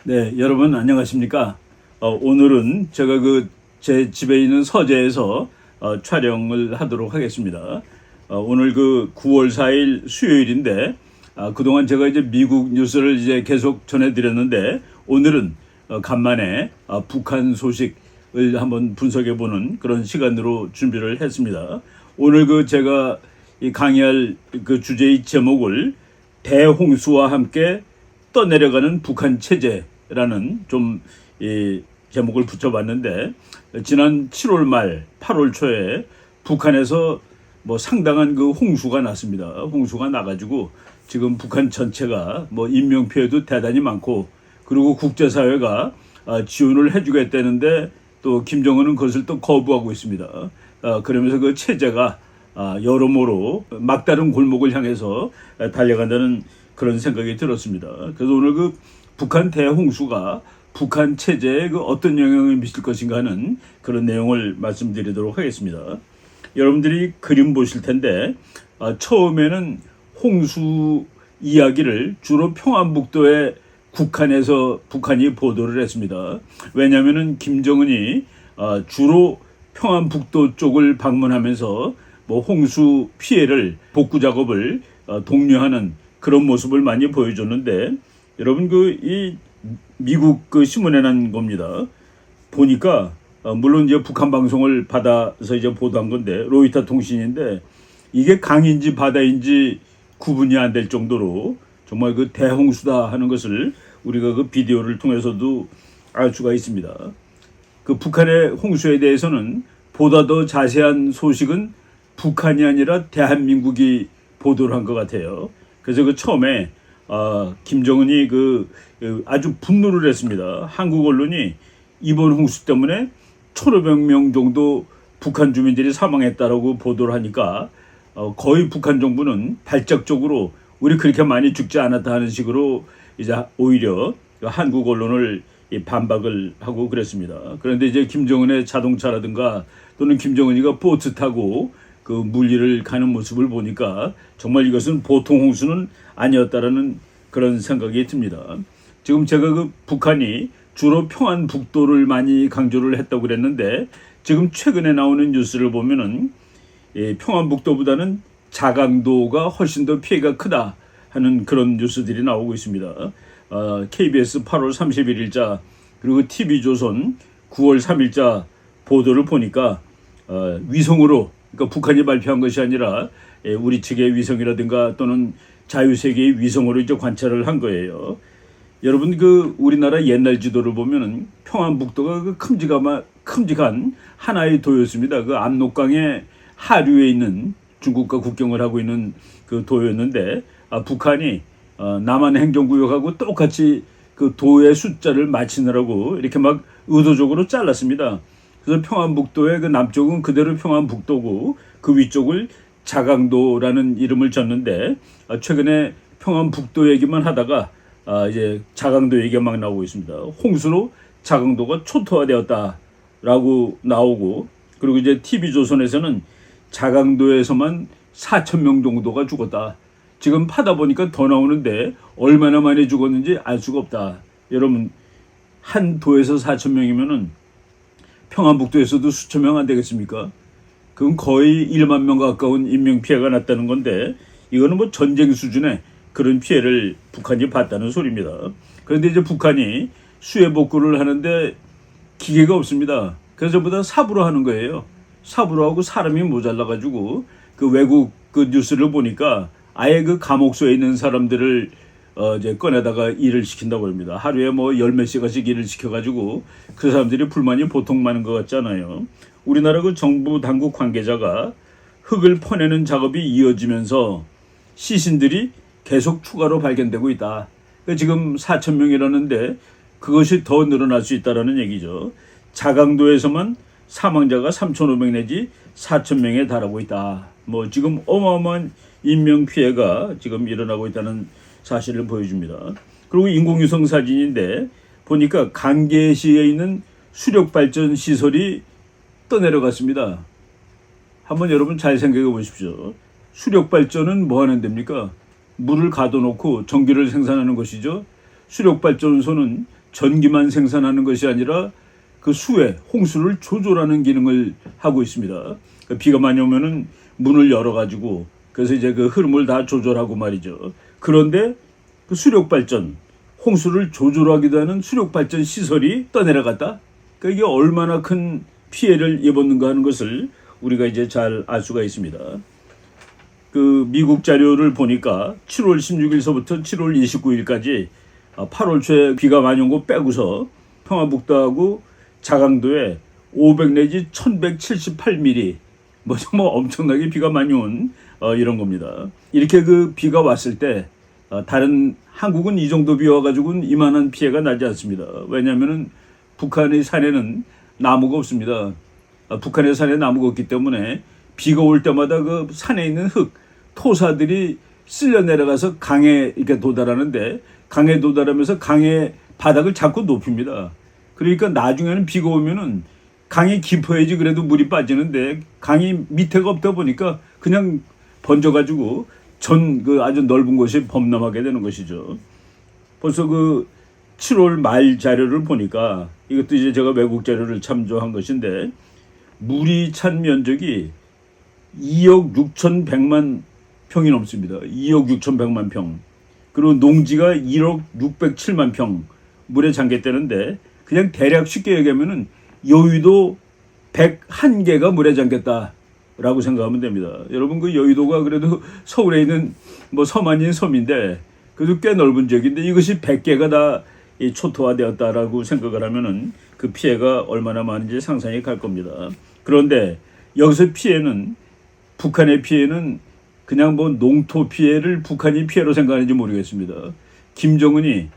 네, 여러분 안녕하십니까? 오늘은 제가 제 집에 있는 서재에서 촬영을 하도록 하겠습니다. 오늘 9월 4일 수요일인데 그동안 제가 이제 미국 뉴스를 이제 계속 전해드렸는데 오늘은 간만에 북한 소식을 한번 분석해보는 그런 시간으로 준비를 했습니다. 오늘 제가 강의할 주제의 제목을 대홍수와 함께 떠내려가는 북한 체제라는 제목을 붙여봤는데, 지난 7월 말 8월 초에 북한에서 상당한 홍수가 났습니다. 홍수가 나가지고 지금 북한 전체가 인명피해도 대단히 많고, 그리고 국제사회가 지원을 해주겠다는데 또 김정은은 그것을 또 거부하고 있습니다. 그러면서 그 체제가 여러모로 막다른 골목을 향해서 달려간다는 그런 생각이 들었습니다. 그래서 오늘 북한 대홍수가 북한 체제에 어떤 영향을 미칠 것인가 하는 그런 내용을 말씀드리도록 하겠습니다. 여러분들이 그림 보실 텐데 처음에는 홍수 이야기를 주로 평안북도에 국한에서 북한이 보도를 했습니다. 왜냐하면 김정은이 주로 평안북도 쪽을 방문하면서 홍수 피해를 복구 작업을 독려하는 그런 모습을 많이 보여줬는데, 여러분 이 미국 신문에 난 겁니다. 보니까 물론 이제 북한 방송을 받아서 이제 보도한 건데, 로이터 통신인데 이게 강인지 바다인지 구분이 안 될 정도로 정말 대홍수다 하는 것을 우리가 비디오를 통해서도 알 수가 있습니다. 북한의 홍수에 대해서는 보다 더 자세한 소식은 북한이 아니라 대한민국이 보도를 한 것 같아요. 그래서 처음에 김정은이 아주 분노를 했습니다. 한국 언론이 이번 홍수 때문에 1,500명 정도 북한 주민들이 사망했다라고 보도를 하니까 거의 북한 정부는 발작적으로 우리 그렇게 많이 죽지 않았다 하는 식으로 이제 오히려 한국 언론을 반박을 하고 그랬습니다. 그런데 이제 김정은의 자동차라든가 또는 김정은이가 보트 타고 물리를 가는 모습을 보니까 정말 이것은 보통 홍수는 아니었다라는 그런 생각이 듭니다. 지금 제가 북한이 주로 평안북도를 많이 강조를 했다고 그랬는데, 지금 최근에 나오는 뉴스를 보면은 평안북도보다는 자강도가 훨씬 더 피해가 크다 하는 그런 뉴스들이 나오고 있습니다. KBS 8월 31일자 그리고 TV조선 9월 3일자 보도를 보니까 위성으로, 그러니까 북한이 발표한 것이 아니라 우리 측의 위성이라든가 또는 자유세계의 위성으로 이제 관찰을 한 거예요. 여러분 우리나라 옛날 지도를 보면은 평안북도가 큼직한 하나의 도였습니다. 압록강의 하류에 있는 중국과 국경을 하고 있는 도였는데, 북한이 남한 행정구역하고 똑같이 도의 숫자를 맞추느라고 이렇게 의도적으로 잘랐습니다. 그래서 평안북도의 남쪽은 그대로 평안북도고 그 위쪽을 자강도라는 이름을 줬는데, 최근에 평안북도 얘기만 하다가 이제 자강도 얘기가 막 나오고 있습니다. 홍수로 자강도가 초토화되었다라고 나오고, 그리고 이제 TV조선에서는 자강도에서만 4,000명 정도가 죽었다. 지금 파다 보니까 더 나오는데 얼마나 많이 죽었는지 알 수가 없다. 여러분, 한 도에서 4,000명이면은 평안북도에서도 수천 명 안 되겠습니까? 그건 거의 1만 명 가까운 인명피해가 났다는 건데, 이거는 전쟁 수준의 그런 피해를 북한이 봤다는 소리입니다. 그런데 이제 북한이 수해 복구를 하는데 기계가 없습니다. 그래서 전부 다 삽으로 하는 거예요. 삽으로 하고 사람이 모자라가지고 외국 뉴스를 보니까 아예 감옥소에 있는 사람들을 이제 꺼내다가 일을 시킨다고 합니다. 하루에 열 몇 시간씩 일을 시켜가지고 그 사람들이 불만이 보통 많은 것 같잖아요. 우리나라 정부 당국 관계자가 흙을 퍼내는 작업이 이어지면서 시신들이 계속 추가로 발견되고 있다. 지금 4,000명이라는데 그것이 더 늘어날 수 있다는 얘기죠. 자강도에서만 사망자가 3,500 내지 4,000명에 달하고 있다. 지금 어마어마한 인명피해가 지금 일어나고 있다는 사실을 보여줍니다. 그리고 인공위성 사진인데 보니까 강계시에 있는 수력발전 시설이 떠내려갔습니다. 한번 여러분 잘 생각해 보십시오. 수력발전은 뭐 하는 데입니까? 물을 가둬놓고 전기를 생산하는 것이죠. 수력발전소는 전기만 생산하는 것이 아니라 그 수해, 홍수를 조절하는 기능을 하고 있습니다. 비가 많이 오면은 문을 열어가지고 그래서 이제 그 흐름을 다 조절하고 말이죠. 그런데 그 수력 발전, 홍수를 조절하기도 하는 수력 발전 시설이 떠내려갔다. 그러니까 이게 얼마나 큰 피해를 입었는가 하는 것을 우리가 이제 잘 알 수가 있습니다. 그 미국 자료를 보니까 7월 16일서부터 7월 29일까지 8월 초에 비가 많이 온 거 빼고서 평안북도하고 자강도에 500 내지 1178mm 뭐 정말 엄청나게 비가 많이 온 이런 겁니다. 이렇게 그 비가 왔을 때 다른 한국은 이 정도 비 와가지고는 이만한 피해가 나지 않습니다. 왜냐하면은 북한의 산에는 나무가 없습니다. 북한의 산에 나무가 없기 때문에 비가 올 때마다 그 산에 있는 흙, 토사들이 쓸려 내려가서 강에 이렇게 도달하는데 강에 도달하면서 강의 바닥을 자꾸 높입니다. 그러니까 나중에는 비가 오면은 강이 깊어야지 그래도 물이 빠지는데 강이 밑에가 없다 보니까 그냥 번져가지고 그 아주 넓은 곳이 범람하게 되는 것이죠. 벌써 그 7월 말 자료를 보니까 이것도 이제 제가 외국 자료를 참조한 것인데 물이 찬 면적이 2억 6,100만 평이 넘습니다. 2억 6,100만 평. 그리고 농지가 1억 607만 평 물에 잠겼다는데 그냥 대략 쉽게 얘기하면은 여의도 101개가 물에 잠겼다라고 생각하면 됩니다. 여러분 그 여의도가 그래도 서울에 있는 뭐 섬 아닌 섬인데 그래도 꽤 넓은 지역인데 이것이 100개가 다 초토화되었다라고 생각을 하면은 그 피해가 얼마나 많은지 상상이 갈 겁니다. 그런데 여기서 피해는 북한의 피해는 그냥 뭐 농토 피해를 북한이 피해로 생각하는지 모르겠습니다. 김정은이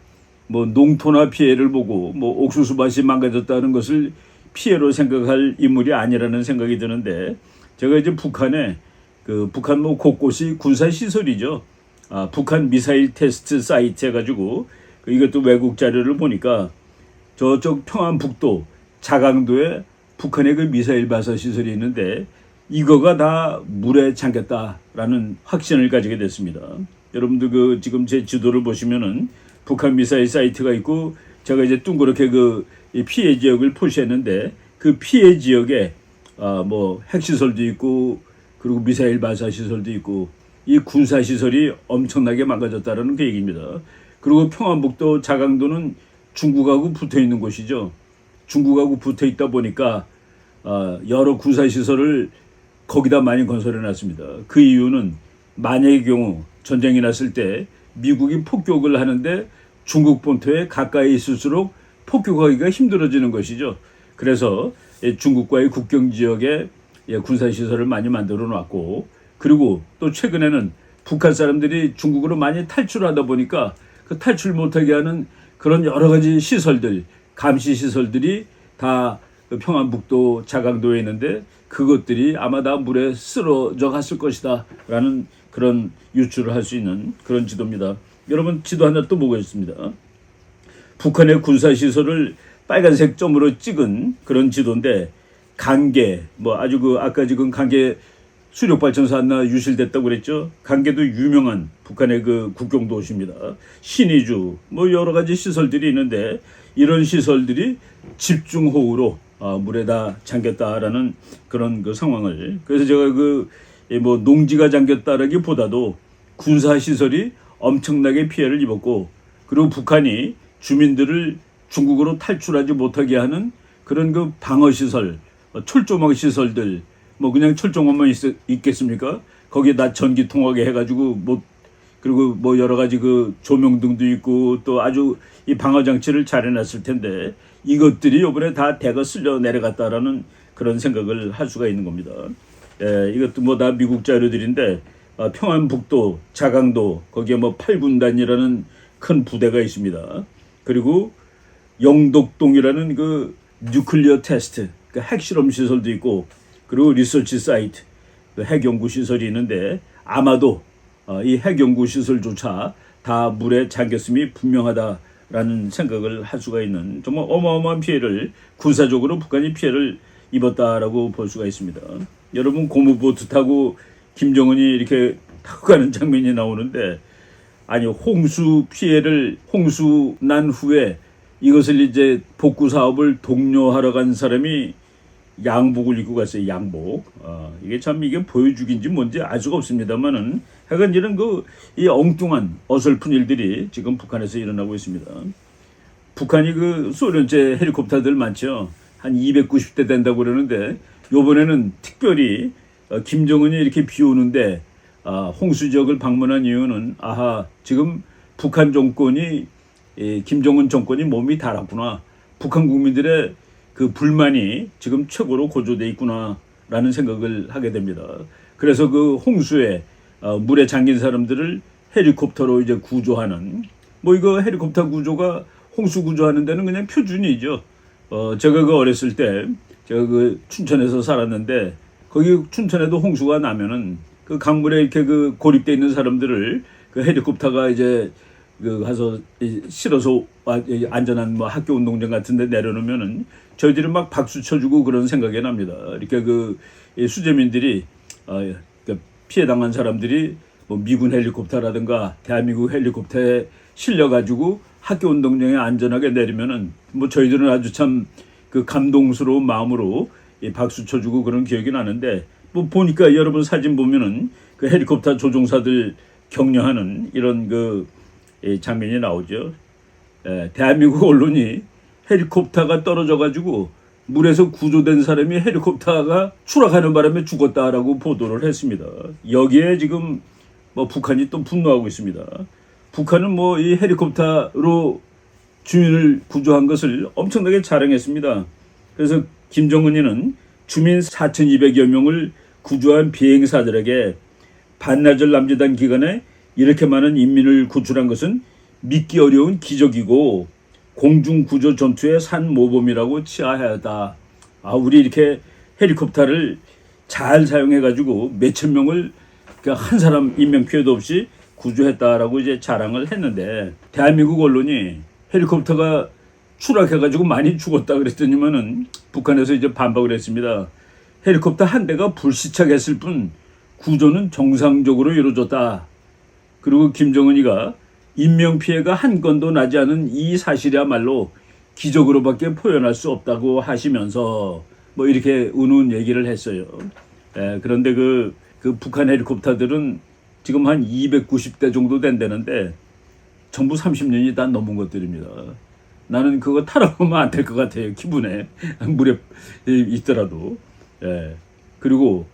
뭐 농토나 피해를 보고 뭐 옥수수밭이 망가졌다는 것을 피해로 생각할 인물이 아니라는 생각이 드는데 제가 이제 북한 뭐 곳곳이 군사 시설이죠. 북한 미사일 테스트 사이트 해가지고 이것도 외국 자료를 보니까 저쪽 평안북도 자강도에 북한의 그 미사일 발사 시설이 있는데 이거가 다 물에 잠겼다라는 확신을 가지게 됐습니다. 여러분들 그 지금 제 지도를 보시면은 북한 미사일 사이트가 있고 제가 이제 둥그렇게 그 피해 지역을 표시했는데 그 피해 지역에 뭐 핵시설도 있고 그리고 미사일 발사 시설도 있고 이 군사 시설이 엄청나게 망가졌다라는 그 얘기입니다. 그리고 평안북도 자강도는 중국하고 붙어 있는 곳이죠. 중국하고 붙어 있다 보니까 여러 군사 시설을 거기다 많이 건설해 놨습니다. 그 이유는 만약의 경우 전쟁이 났을 때 미국이 폭격을 하는데 중국 본토에 가까이 있을수록 폭격하기가 힘들어지는 것이죠. 그래서 중국과의 국경 지역에 군사시설을 많이 만들어 놨고 그리고 또 최근에는 북한 사람들이 중국으로 많이 탈출하다 보니까 그 탈출 못하게 하는 그런 여러 가지 시설들, 감시 시설들이 다 평안북도 자강도에 있는데 그것들이 아마 다 물에 쓰러져 갔을 것이다 라는 그런 유추를 할 수 있는 그런 지도입니다. 여러분 지도 하나 또 보고 있습니다. 북한의 군사시설을 빨간색 점으로 찍은 그런 지도인데 강계 뭐 아주 그 아까 지금 강계 수력발전소 하나 유실됐다고 그랬죠. 강계도 유명한 북한의 그 국경도시입니다. 신의주 뭐 여러 가지 시설들이 있는데 이런 시설들이 집중호우로 물에 다 잠겼다라는 그런 그 상황을 그래서 제가 그 뭐 농지가 잠겼다라기보다도 군사시설이 엄청나게 피해를 입었고 그리고 북한이 주민들을 중국으로 탈출하지 못하게 하는 그런 그 방어시설, 철조망 시설들 뭐 그냥 철조망만 있겠습니까? 거기에 다 전기 통하게 해가지고 뭐 그리고 뭐 여러 가지 그 조명등도 있고 또 아주 이 방어 장치를 잘 해놨을 텐데 이것들이 이번에 다 대거 쓸려 내려갔다라는 그런 생각을 할 수가 있는 겁니다. 이것도 뭐 다 미국 자료들인데 평안북도, 자강도 거기에 뭐 8군단이라는 큰 부대가 있습니다. 그리고 영독동이라는 그 뉴클리어 테스트, 그 핵실험 시설도 있고 그리고 리서치 사이트, 그 핵연구 시설이 있는데 아마도 이 핵연구 시설조차 다 물에 잠겼음이 분명하다라는 생각을 할 수가 있는 정말 어마어마한 피해를 군사적으로 북한이 피해를 입었다라고 볼 수가 있습니다. 여러분 고무보트 타고 김정은이 이렇게 타고 가는 장면이 나오는데 아니 홍수 난 후에 이것을 이제 복구 사업을 독려하러 간 사람이 양복을 입고 갔어요. 양복. 이게 참 이게 보여주기인지 뭔지 알 수가 없습니다만은 하여간 이런 이 엉뚱한 어설픈 일들이 지금 북한에서 일어나고 있습니다. 북한이 그 소련제 헬리콥터들 많죠. 한 290대 된다고 그러는데 요번에는 특별히 김정은이 이렇게 비 오는데 홍수 지역을 방문한 이유는 지금 북한 정권이 김정은 정권이 몸이 달았구나. 북한 국민들의 그 불만이 지금 최고로 고조돼 있구나라는 생각을 하게 됩니다. 그래서 그 홍수에 물에 잠긴 사람들을 헬리콥터로 이제 구조하는 이거 헬리콥터 구조가 홍수 구조하는 데는 그냥 표준이죠. 제가 그 어렸을 때 제가 그 춘천에서 살았는데 거기 춘천에도 홍수가 나면은 그 강물에 이렇게 그 고립돼 있는 사람들을 그 헬리콥터가 이제 그 가서 실어서 안전한 학교 운동장 같은 데 내려놓으면은 저희들이 막 박수 쳐주고 그런 생각이 납니다. 이렇게 그 수재민들이 피해 당한 사람들이 미군 헬리콥터라든가 대한민국 헬리콥터에 실려가지고 학교 운동장에 안전하게 내리면은 저희들은 아주 참 그 감동스러운 마음으로 박수 쳐주고 그런 기억이 나는데 보니까 여러분 사진 보면은 그 헬리콥터 조종사들 격려하는 이런 그 장면이 나오죠. 대한민국 언론이 헬리콥터가 떨어져가지고 물에서 구조된 사람이 헬리콥터가 추락하는 바람에 죽었다라고 보도를 했습니다. 여기에 지금 북한이 또 분노하고 있습니다. 북한은 이 헬리콥터로 주민을 구조한 것을 엄청나게 자랑했습니다. 그래서 김정은이는 주민 4,200여 명을 구조한 비행사들에게 반나절 남짓한 기간에 이렇게 많은 인민을 구출한 것은 믿기 어려운 기적이고 공중구조 전투의 산 모범이라고 치하하였다. 우리 이렇게 헬리콥터를 잘 사용해가지고 몇천 명을 한 사람 인명 피해도 없이 구조했다라고 이제 자랑을 했는데 대한민국 언론이 헬리콥터가 추락해가지고 많이 죽었다 그랬더니만은 북한에서 이제 반박을 했습니다. 헬리콥터 한 대가 불시착했을 뿐 구조는 정상적으로 이루어졌다. 그리고 김정은이가 인명피해가 한 건도 나지 않은 이 사실이야말로 기적으로밖에 표현할 수 없다고 하시면서 이렇게 은은 얘기를 했어요. 그런데 그 북한 헬리콥터들은 지금 한 290대 정도 된다는데 전부 30년이 다 넘은 것들입니다. 나는 그거 타러 가면 안 될 것 같아요. 기분에 물에 있더라도. 그리고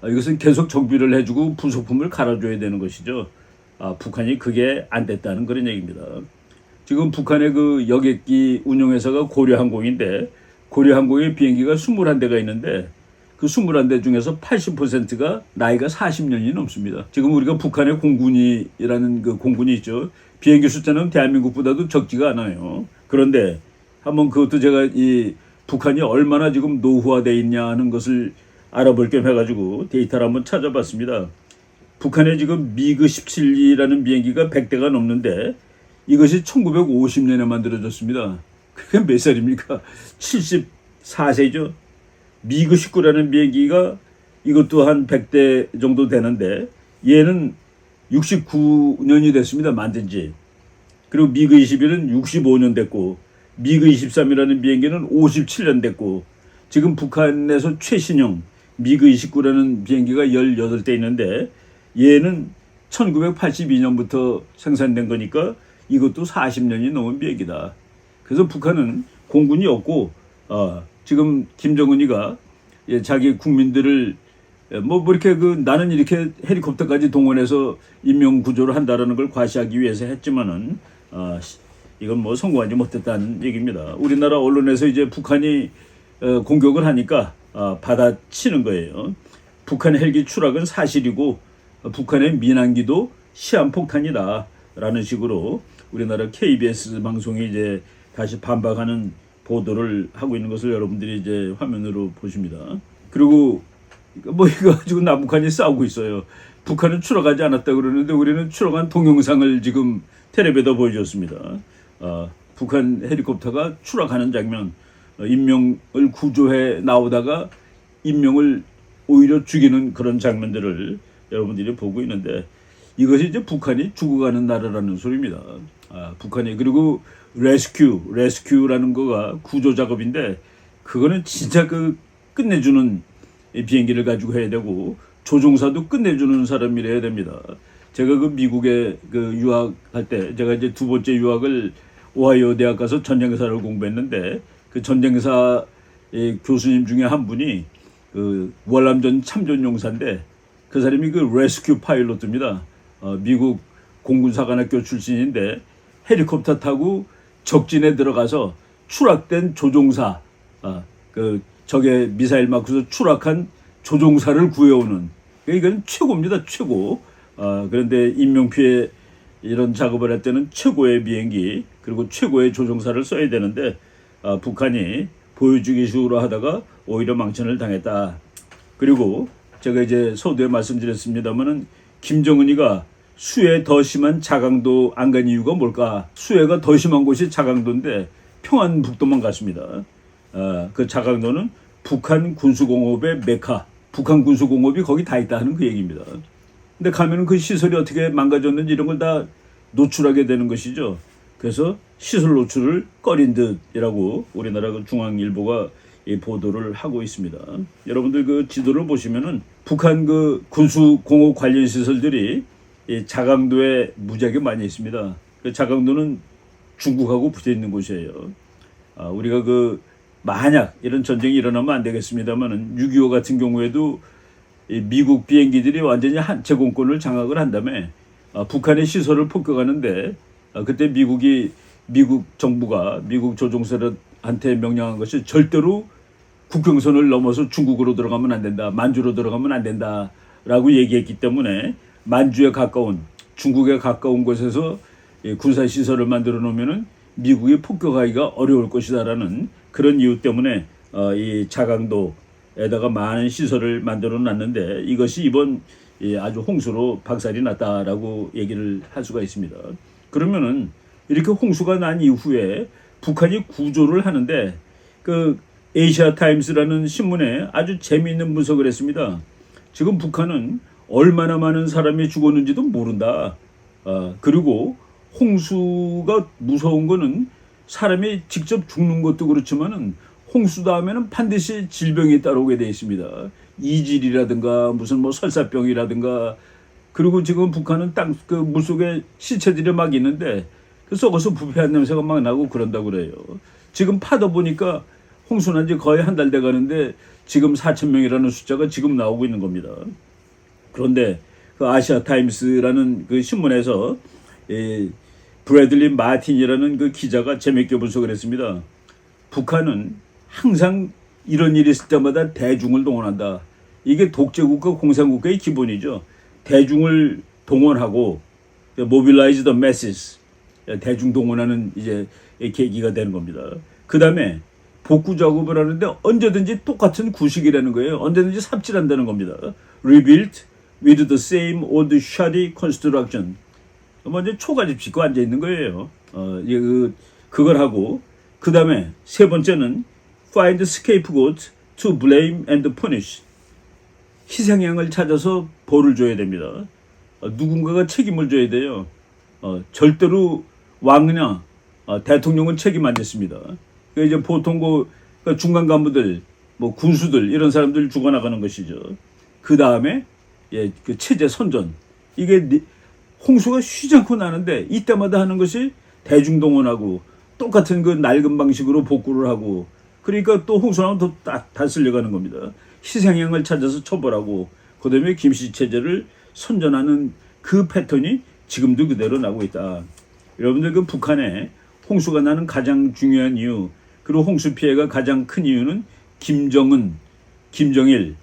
이것은 계속 정비를 해주고 부속품을 갈아줘야 되는 것이죠. 북한이 그게 안 됐다는 그런 얘기입니다. 지금 북한의 그 여객기 운용회사가 고려항공인데 고려항공의 비행기가 21대가 있는데 그 21대 중에서 80%가 나이가 40년이 넘습니다. 지금 우리가 북한의 공군이라는 그 공군이 있죠. 비행기 숫자는 대한민국보다도 적지가 않아요. 그런데 한번 그것도 제가 이 북한이 얼마나 지금 노후화되어 있냐 하는 것을 알아볼 겸 해가지고 데이터를 한번 찾아봤습니다. 북한에 지금 미그 17이라는 비행기가 100대가 넘는데 이것이 1950년에 만들어졌습니다. 그게 몇 살입니까? 74세죠. 미그 19라는 비행기가 이것도 한 100대 정도 되는데 얘는 69년이 됐습니다. 만든 지. 그리고 미그 21은 65년 됐고 미그 23이라는 비행기는 57년 됐고 지금 북한에서 최신형 미그 29라는 비행기가 18대 있는데 얘는 1982년부터 생산된 거니까 이것도 40년이 넘은 비행기다. 그래서 북한은 공군이 없고 지금 김정은이가 자기 국민들을 이렇게 나는 이렇게 헬리콥터까지 동원해서 인명 구조를 한다라는 걸 과시하기 위해서 했지만은 이건 성공하지 못했다는 얘기입니다. 우리나라 언론에서 이제 북한이 공격을 하니까 받아치는 거예요. 북한 헬기 추락은 사실이고 북한의 민항기도 시한폭탄이다 라는 식으로 우리나라 KBS 방송이 이제 다시 반박하는 보도를 하고 있는 것을 여러분들이 이제 화면으로 보십니다. 그리고 이거 가지고 남북한이 싸우고 있어요. 북한은 추락하지 않았다 그러는데 우리는 추락한 동영상을 지금 텔레비에다 보여줬습니다. 북한 헬리콥터가 추락하는 장면, 인명을 구조해 나오다가 인명을 오히려 죽이는 그런 장면들을 여러분들이 보고 있는데 이것이 이제 북한이 죽어가는 나라라는 소리입니다. 북한이. 그리고 레스큐라는 거가 구조 작업인데 그거는 진짜 그 끝내주는 비행기를 가지고 해야 되고 조종사도 끝내주는 사람이라 야 됩니다. 제가 그 미국에 그 유학할 때 제가 이제 두 번째 유학을 오하이오 대학 가서 전쟁사를 공부했는데 그 전쟁사 교수님 중에 한 분이 그 월남전 참전용사인데 그 사람이 그 레스큐 파일럿입니다. 미국 공군사관학교 출신인데 헬리콥터 타고 적진에 들어가서 추락된 조종사, 그 적의 미사일 맞고서 추락한 조종사를 구해오는, 이건 최고입니다, 최고. 그런데 인명피해 이런 작업을 할 때는 최고의 비행기 그리고 최고의 조종사를 써야 되는데 북한이 보여주기 식으로 하다가 오히려 망신을 당했다. 그리고 제가 이제 서두에 말씀드렸습니다마는 김정은이가 수해 더 심한 자강도 안 간 이유가 뭘까? 수해가 더 심한 곳이 자강도인데 평안북도만 갔습니다. 그 자강도는 북한 군수공업의 메카, 북한 군수공업이 거기 다 있다 하는 그 얘기입니다. 근데 가면은 그 시설이 어떻게 망가졌는지 이런 걸 다 노출하게 되는 것이죠. 그래서 시설 노출을 꺼린 듯이라고 우리나라 그 중앙일보가 보도를 하고 있습니다. 여러분들 그 지도를 보시면은 북한 그 군수공업 관련 시설들이 이 자강도에 무지하게 많이 있습니다. 그 자강도는 중국하고 붙어 있는 곳이에요. 우리가 그 만약 이런 전쟁이 일어나면 안 되겠습니다만은 6.25 같은 경우에도 이 미국 비행기들이 완전히 한 제공권을 장악을 한 다음에 북한의 시설을 폭격하는데 그때 미국 정부가 미국 조종사한테 명령한 것이 절대로 국경선을 넘어서 중국으로 들어가면 안 된다, 만주로 들어가면 안 된다라고 얘기했기 때문에 만주에 가까운 중국에 가까운 곳에서 군사 시설을 만들어 놓으면은 미국이 폭격하기가 어려울 것이다라는 그런 이유 때문에 이 자강도에다가 많은 시설을 만들어 놨는데 이것이 이번 아주 홍수로 박살이 났다라고 얘기를 할 수가 있습니다. 그러면은 이렇게 홍수가 난 이후에 북한이 구조를 하는데 그 에이시아 타임스라는 신문에 아주 재미있는 분석을 했습니다. 지금 북한은 얼마나 많은 사람이 죽었는지도 모른다. 그리고 홍수가 무서운 거는 사람이 직접 죽는 것도 그렇지만은 홍수 다음에는 반드시 질병이 따라오게 되어 있습니다. 이질이라든가 무슨 뭐 설사병이라든가. 그리고 지금 북한은 그 물속에 시체들이 막 있는데 그 썩어서 부패한 냄새가 막 나고 그런다고 그래요. 지금 파도 보니까 홍수 난 지 거의 한 달 돼 가는데 지금 4,000명이라는 숫자가 지금 나오고 있는 겁니다. 그런데 그 아시아 타임스라는 그 신문에서 브래들리 마틴이라는 그 기자가 재밌게 분석을 했습니다. 북한은 항상 이런 일이 있을 때마다 대중을 동원한다. 이게 독재국가 공산국가의 기본이죠. 대중을 동원하고 mobilize the masses, 대중 동원하는 이제 계기가 되는 겁니다. 그 다음에 복구 작업을 하는데 언제든지 똑같은 구식이라는 거예요. 언제든지 삽질한다는 겁니다. Rebuilt with the same old shoddy construction. 먼저 초가집 짓고 앉아 있는 거예요. 그걸 하고 그 다음에 세 번째는 find scapegoat to blame and punish. 희생양을 찾아서 벌을 줘야 됩니다. 누군가가 책임을 져야 돼요. 절대로 왕이나 대통령은 책임 안 졌습니다. 그러니까 이제 보통 그 중간 간부들, 뭐 군수들 이런 사람들 죽어나가는 것이죠. 그 다음에 그 체제 선전. 이게 홍수가 쉬지 않고 나는데 이때마다 하는 것이 대중동원하고 똑같은 그 낡은 방식으로 복구를 하고 그러니까 또 홍수 나면 다 쓸려가는 겁니다. 희생양을 찾아서 처벌하고 그 다음에 김씨체제를 선전하는 그 패턴이 지금도 그대로 나고 있다. 여러분들 그 북한에 홍수가 나는 가장 중요한 이유 그리고 홍수 피해가 가장 큰 이유는 김정은, 김정일,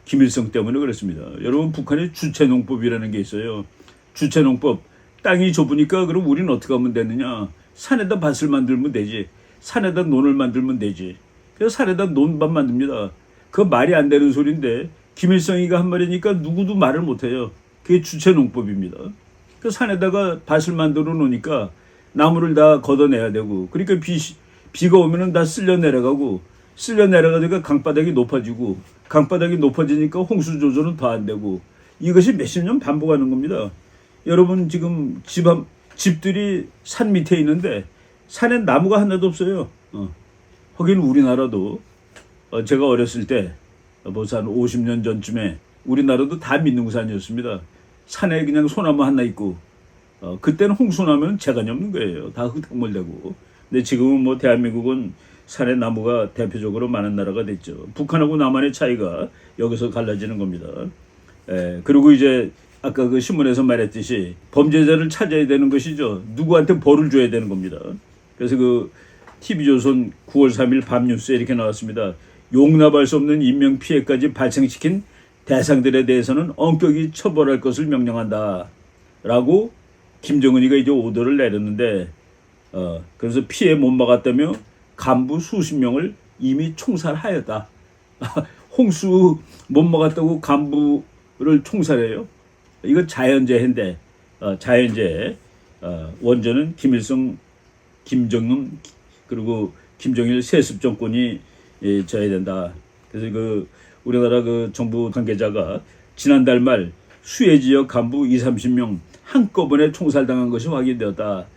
김일성 때문에 그렇습니다. 여러분 북한의 주체농법이라는 게 있어요. 주체농법. 땅이 좁으니까 그럼 우리는 어떻게 하면 되느냐. 산에다 밭을 만들면 되지. 산에다 논을 만들면 되지. 그래서 산에다 논밭 만듭니다. 그거 말이 안 되는 소리인데 김일성이가 한 말이니까 누구도 말을 못해요. 그게 주체농법입니다. 그 산에다가 밭을 만들어 놓으니까 나무를 다 걷어내야 되고 그러니까 비가 오면은 다 쓸려 내려가고 쓸려 내려가니까 강바닥이 높아지고 강바닥이 높아지니까 홍수 조절은 더 안 되고 이것이 몇십 년 반복하는 겁니다. 여러분 지금 집들이 산 밑에 있는데 산엔 나무가 하나도 없어요. 하긴 우리나라도 제가 어렸을 때 벌써 한 50년 전쯤에 우리나라도 다 민둥산이었습니다. 산에 그냥 소나무 하나 있고 그때는 홍수나면 재간이 없는 거예요. 다 흙탕물되고. 근데 지금은 뭐 대한민국은 산에 나무가 대표적으로 많은 나라가 됐죠. 북한하고 남한의 차이가 여기서 갈라지는 겁니다. 그리고 이제 아까 그 신문에서 말했듯이 범죄자를 찾아야 되는 것이죠. 누구한테 벌을 줘야 되는 겁니다. 그래서 그 TV조선 9월 3일 밤 뉴스에 이렇게 나왔습니다. 용납할 수 없는 인명피해까지 발생시킨 대상들에 대해서는 엄격히 처벌할 것을 명령한다. 라고 김정은이가 이제 오더를 내렸는데 그래서 피해 못 막았다며 간부 수십 명을 이미 총살하였다. 홍수 못 막았다고 간부를 총살해요? 이거 자연재해인데 자연재해 원전은 김일성, 김정은 그리고 김정일 세습 정권이 져야 된다. 그래서 그 우리나라 그 정부 관계자가 지난달 말 수해 지역 간부 20-30명 한꺼번에 총살당한 것이 확인되었다.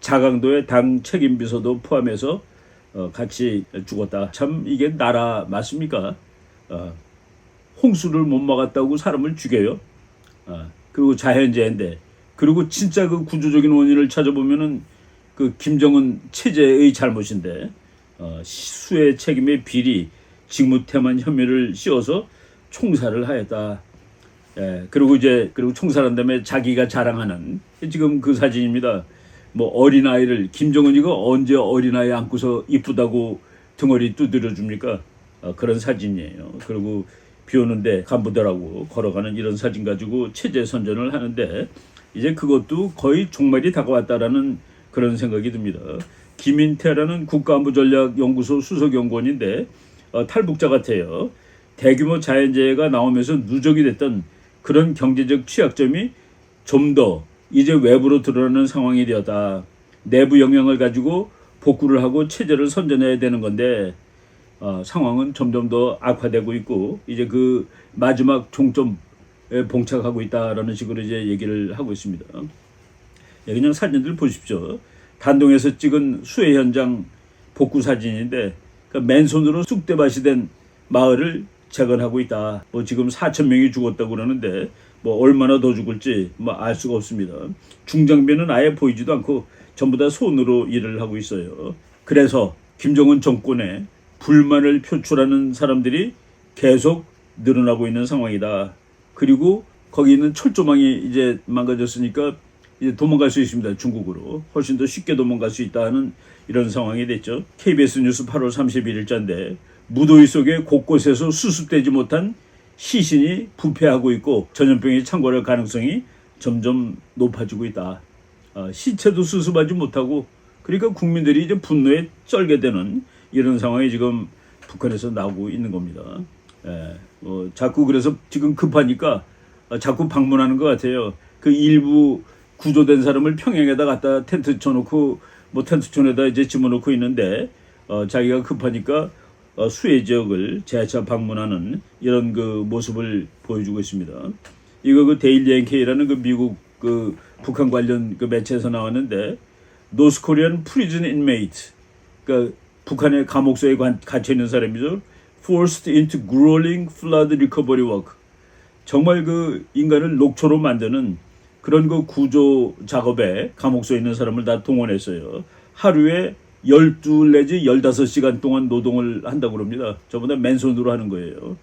자강도의 당 책임 비서도 포함해서 같이 죽었다. 참 이게 나라 맞습니까? 홍수를 못 막았다고 사람을 죽여요. 그리고 자연재해인데, 그리고 진짜 그 구조적인 원인을 찾아보면은 그 김정은 체제의 잘못인데 수해 책임의 비리, 직무태만 혐의를 씌워서 총살을 하였다. 그리고 총살한 다음에 자기가 자랑하는 지금 그 사진입니다. 뭐 어린아이를 김정은이가 언제 어린아이 안고서 이쁘다고 등허리 두드려 줍니까? 그런 사진이에요. 그리고 비 오는데 간부들하고 걸어가는 이런 사진 가지고 체제 선전을 하는데 이제 그것도 거의 종말이 다가왔다라는 그런 생각이 듭니다. 김인태라는 국가안보전략연구소 수석연구원인데 탈북자 같아요. 대규모 자연재해가 나오면서 누적이 됐던 그런 경제적 취약점이 좀 더 이제 외부로 드러나는 상황이 되었다. 내부 영향을 가지고 복구를 하고 체제를 선전해야 되는 건데 상황은 점점 더 악화되고 있고 이제 그 마지막 종점에 봉착하고 있다라는 식으로 이제 얘기를 하고 있습니다. 그냥 사진들 보십시오. 단동에서 찍은 수해 현장 복구 사진인데 맨손으로 쑥대밭이 된 마을을 재건하고 있다. 뭐 지금 4,000명이 죽었다고 그러는데 뭐 얼마나 더 죽을지 뭐 알 수가 없습니다. 중장비는 아예 보이지도 않고 전부 다 손으로 일을 하고 있어요. 그래서 김정은 정권에 불만을 표출하는 사람들이 계속 늘어나고 있는 상황이다. 그리고 거기 있는 철조망이 이제 망가졌으니까 이제 도망갈 수 있습니다. 중국으로. 훨씬 더 쉽게 도망갈 수 있다는 이런 상황이 됐죠. KBS 뉴스 8월 31일자인데 무더위 속에 곳곳에서 수습되지 못한 시신이 부패하고 있고 전염병이 창궐할 가능성이 점점 높아지고 있다. 시체도 수습하지 못하고 그러니까 국민들이 이제 분노에 쩔게 되는 이런 상황이 지금 북한에서 나오고 있는 겁니다. 자꾸 그래서 지금 급하니까 자꾸 방문하는 것 같아요. 그 일부 구조된 사람을 평양에다 갖다 텐트 쳐놓고 뭐 텐트촌에다 이제 집어넣고 있는데 자기가 급하니까 수해 지역을 재차 방문하는 이런 그 모습을 보여주고 있습니다. 이거 그 데일리 NK라는 그 미국 그 북한 관련 그 매체에서 나왔는데 North Korean prison inmate, 그러니까 북한의 감옥소에 갇혀 있는 사람이죠. Forced into grueling flood recovery work. 정말 그 인간을 녹초로 만드는 그런 그 구조 작업에 감옥소에 있는 사람을 다 동원했어요. 하루에 12 내지 15시간 동안 노동을 한다고 그럽니다. 저보다 맨손으로 하는 거예요.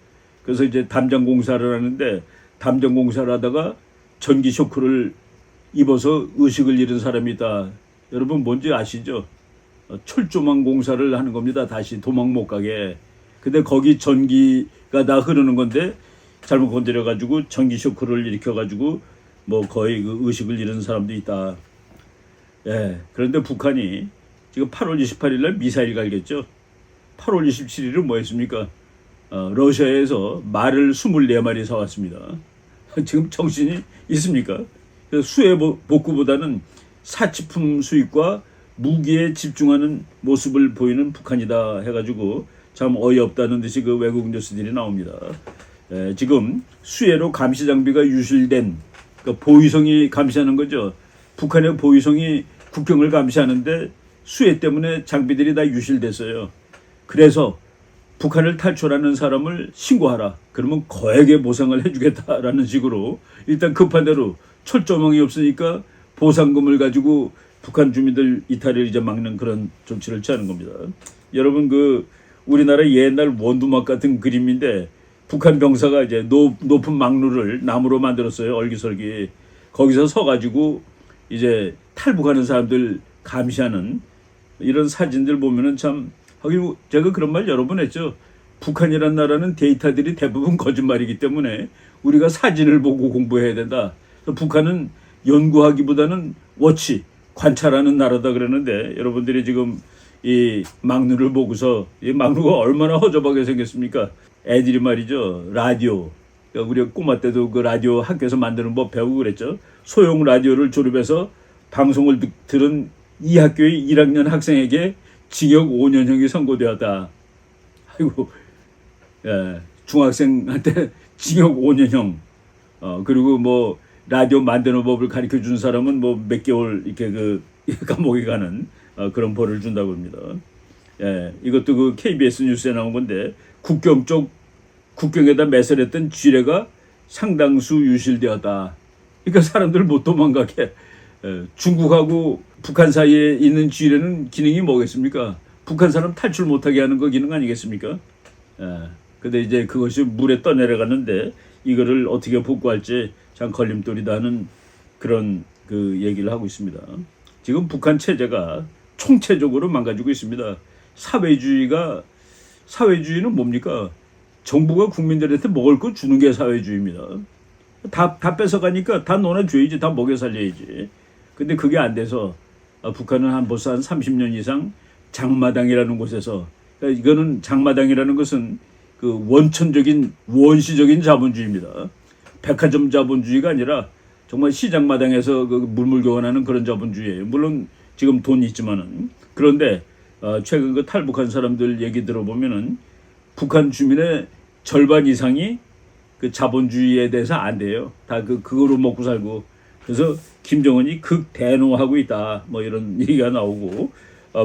그래서 이제 담장 공사를 하는데 담장 공사를 하다가 전기 쇼크를 입어서 의식을 잃은 사람이 있다. 여러분 뭔지 아시죠? 철조망 공사를 하는 겁니다. 다시 도망 못 가게. 근데 거기 전기가 다 흐르는 건데 잘못 건드려가지고 전기 쇼크를 일으켜가지고 뭐 거의 그 의식을 잃은 사람도 있다. 그런데 북한이 지금 8월 28일 날 미사일 갈겼죠. 8월 27일은 뭐 했습니까? 러시아에서 말을 24마리 사왔습니다. 지금 정신이 있습니까? 수해 복구보다는 사치품 수입과 무기에 집중하는 모습을 보이는 북한이다 해가지고 참 어이없다는 듯이 그 외국 뉴스들이 나옵니다. 지금 수해로 감시 장비가 유실된 그러니까 보위성이 감시하는 거죠. 북한의 보위성이 국경을 감시하는데 수해 때문에 장비들이 다 유실됐어요. 그래서 북한을 탈출하는 사람을 신고하라. 그러면 거액의 보상을 해주겠다라는 식으로 일단 급한 대로 철조망이 없으니까 보상금을 가지고 북한 주민들 이탈을 이제 막는 그런 조치를 취하는 겁니다. 여러분 우리나라 옛날 원두막 같은 그림인데 북한 병사가 이제 높은 막루를 나무로 만들었어요. 얼기설기. 거기서 서가지고 이제 탈북하는 사람들 감시하는 이런 사진들 보면은 참 하긴 제가 그런 말 여러 번 했죠. 북한이란 나라는 데이터들이 대부분 거짓말이기 때문에 우리가 사진을 보고 공부해야 된다. 북한은 연구하기보다는 워치, 관찰하는 나라다 그러는데 여러분들이 지금 이 막루를 보고서 이 막루가 얼마나 허접하게 생겼습니까? 애들이 말이죠. 라디오. 그러니까 우리가 꼬마 때도 그 라디오 학교에서 만드는 법 배우고 그랬죠. 소형 라디오를 조립해서 방송을 들은 이 학교의 1학년 학생에게 징역 5년형이 선고되었다. 아이고, 예, 중학생한테 징역 5년형. 그리고 뭐 라디오 만드는 법을 가르쳐 준 사람은 뭐 몇 개월 이렇게 감옥에 가는 그런 벌을 준다고 합니다. 예, 이것도 그 KBS 뉴스에 나온 건데 국경에다 매설했던 쥐레가 상당수 유실되었다. 그러니까 사람들 못 도망가게. 중국하고 북한 사이에 있는 쥐레는 기능이 뭐겠습니까? 북한 사람 탈출 못하게 하는 거 기능 아니겠습니까? 근데 이제 그것이 물에 떠내려갔는데 이거를 어떻게 복구할지 참 걸림돌이다 하는 그런 얘기를 하고 있습니다. 지금 북한 체제가 총체적으로 망가지고 있습니다. 사회주의는 뭡니까? 정부가 국민들한테 먹을 거 주는 게 사회주의입니다. 다 뺏어가니까 다 너나 줘야지, 다 먹여 살려야지. 근데 그게 안 돼서 북한은 벌써 한 30년 이상 장마당이라는 곳에서, 그러니까 이거는 장마당이라는 것은 원시적인 자본주의입니다. 백화점 자본주의가 아니라 정말 시장마당에서 물물교환하는 그런 자본주의예요. 물론 지금 돈이 있지만은. 그런데 최근 탈북한 사람들 얘기 들어보면은 북한 주민의 절반 이상이 자본주의에 대해서 안 돼요. 다 그거로 먹고 살고. 그래서 김정은이 극대노하고 있다. 뭐 이런 얘기가 나오고,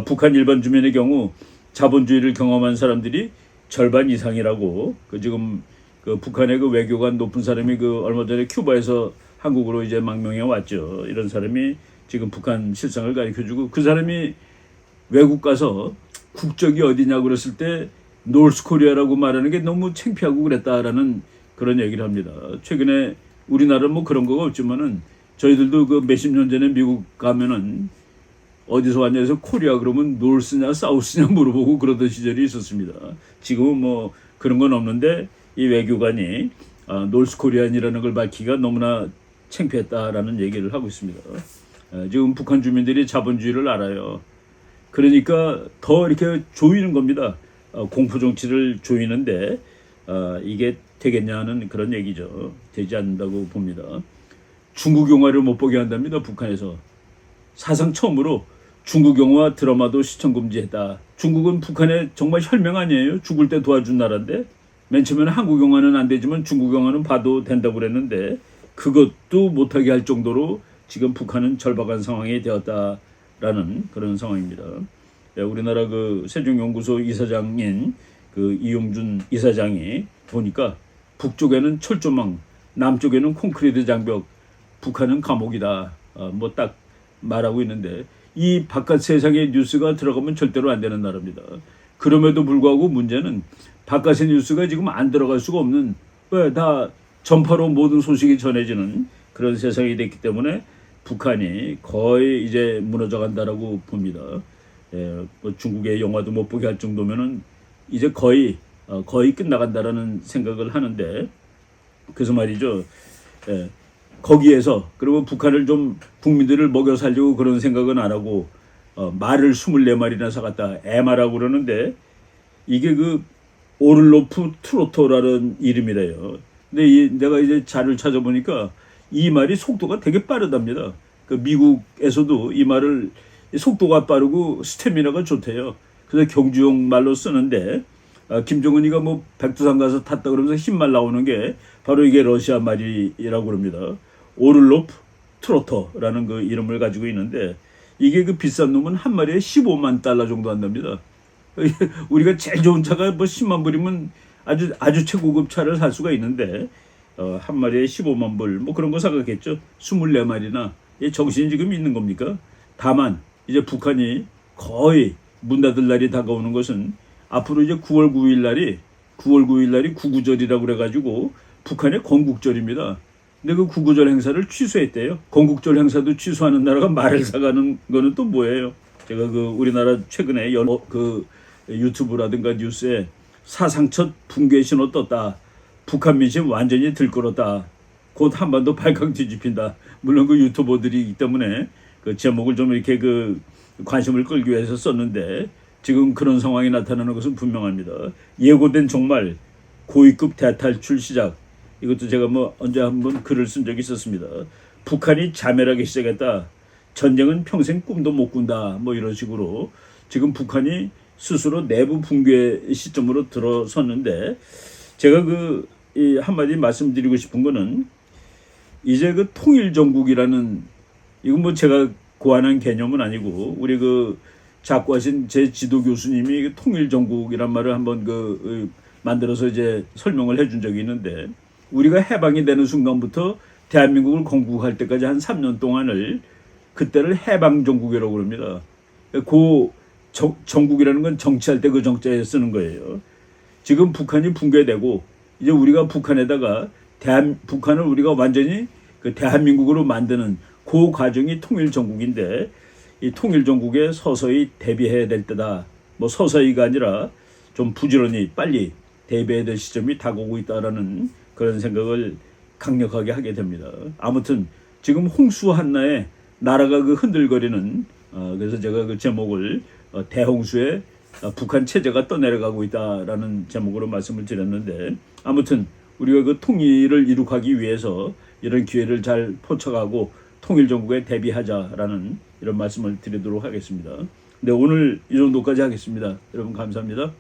북한 일반 주민의 경우 자본주의를 경험한 사람들이 절반 이상이라고. 지금 북한의 외교관 높은 사람이 얼마 전에 큐바에서 한국으로 이제 망명해 왔죠. 이런 사람이 지금 북한 실상을 가르쳐주고, 그 사람이 외국 가서 국적이 어디냐고 그랬을 때 노스코리아라고 말하는 게 너무 창피하고 그랬다라는 그런 얘기를 합니다. 최근에 우리나라는 뭐 그런 거가 없지만은 저희들도 몇십 년 전에 미국 가면은 어디서 왔냐 해서 코리아 그러면 노스냐 사우스냐 물어보고 그러던 시절이 있었습니다. 지금은 뭐 그런 건 없는데 이 외교관이 노스코리안이라는 걸 밝히기가 너무나 창피했다라는 얘기를 하고 있습니다. 지금 북한 주민들이 자본주의를 알아요. 그러니까 더 이렇게 조이는 겁니다. 공포 정치를 조이는데 이게 되겠냐는 그런 얘기죠. 되지 않는다고 봅니다. 중국 영화를 못 보게 한답니다. 북한에서. 사상 처음으로 중국 영화 드라마도 시청 금지했다. 중국은 북한의 정말 혈맹 아니에요? 죽을 때 도와준 나라인데. 맨 처음에는 한국 영화는 안 되지만 중국 영화는 봐도 된다고 그랬는데 그것도 못하게 할 정도로 지금 북한은 절박한 상황이 되었다라는 그런 상황입니다. 우리나라 세종연구소 이사장인 이용준 이사장이 보니까 북쪽에는 철조망, 남쪽에는 콘크리트 장벽, 북한은 감옥이다. 뭐 딱 말하고 있는데 이 바깥 세상의 뉴스가 들어가면 절대로 안 되는 나라입니다. 그럼에도 불구하고 문제는 바깥의 뉴스가 지금 안 들어갈 수가 없는, 왜 다 전파로 모든 소식이 전해지는 그런 세상이 됐기 때문에 북한이 거의 이제 무너져 간다라고 봅니다. 뭐 중국의 영화도 못 보게 할 정도면은 이제 거의 끝나간다라는 생각을 하는데, 그래서 말이죠. 거기에서 그리고 북한을 좀 국민들을 먹여 살려고 그런 생각은 안 하고 말을 24마리나 사갔다 애마라고 그러는데 이게 오를로프 트로토라는 이름이래요. 근데 내가 이제 자료를 찾아보니까 이 말이 속도가 되게 빠르답니다. 미국에서도 이 말을 속도가 빠르고 스태미나가 좋대요. 그래서 경주용 말로 쓰는데 김정은이가 뭐 백두산 가서 탔다 그러면서 흰말 나오는 게 바로 이게 러시아 말이라고 그럽니다. 오를로프 트로터라는 그 이름을 가지고 있는데 이게 그 비싼 놈은 한 마리에 15만 달러 정도 한답니다. 우리가 제일 좋은 차가 뭐 10만 불이면 아주 최고급 차를 살 수가 있는데 한 마리에 15만 불 뭐 그런 거 사가겠죠. 24마리나 정신이 지금 있는 겁니까? 다만 이제 북한이 거의 문 닫을 날이 다가오는 것은 앞으로 이제 9월 9일 날이 구구절이라고 그래가지고 북한의 건국절입니다. 근데 그 구구절 행사를 취소했대요. 건국절 행사도 취소하는 나라가 말을 사가는 거는 또 뭐예요? 제가 그 우리나라 최근에 그 유튜브라든가 뉴스에 사상 첫 붕괴 신호 떴다. 북한 민심 완전히 들끓었다. 곧 한반도 발칵 뒤집힌다. 물론 그 유튜버들이 있기 때문에 그 제목을 좀 이렇게 그 관심을 끌기 위해서 썼는데 지금 그런 상황이 나타나는 것은 분명합니다. 예고된 정말 고위급 대탈출 시작. 이것도 제가 뭐 언제 한번 글을 쓴 적이 있었습니다. 북한이 자멸하기 시작했다. 전쟁은 평생 꿈도 못 꾼다. 뭐 이런 식으로 지금 북한이 스스로 내부 붕괴 시점으로 들어섰는데 제가 이 한마디 말씀드리고 싶은 거는 이제 그 통일정국이라는 이건 뭐 제가 고안한 개념은 아니고 우리 그 작고하신 제 지도 교수님이 통일정국이란 말을 한번 만들어서 이제 설명을 해준 적이 있는데 우리가 해방이 되는 순간부터 대한민국을 건국할 때까지 한 3년 동안을 그때를 해방정국이라고 그럽니다. 정국이라는 건 정치할 때 그 정자에 쓰는 거예요. 지금 북한이 붕괴되고 이제 우리가 북한에다가 북한을 우리가 완전히 그 대한민국으로 만드는 그 과정이 통일정국인데 이 통일정국에 서서히 대비해야 될 때다. 뭐 서서히가 아니라 좀 부지런히 빨리 대비해야 될 시점이 다가오고 있다라는 그런 생각을 강력하게 하게 됩니다. 아무튼 지금 홍수 한나에 나라가 그 흔들거리는 그래서 제가 그 제목을 대홍수에 북한 체제가 떠내려가고 있다라는 제목으로 말씀을 드렸는데 아무튼 우리가 그 통일을 이룩하기 위해서 이런 기회를 잘 포착하고 통일정국에 대비하자라는 이런 말씀을 드리도록 하겠습니다. 네, 오늘 이 정도까지 하겠습니다. 여러분 감사합니다.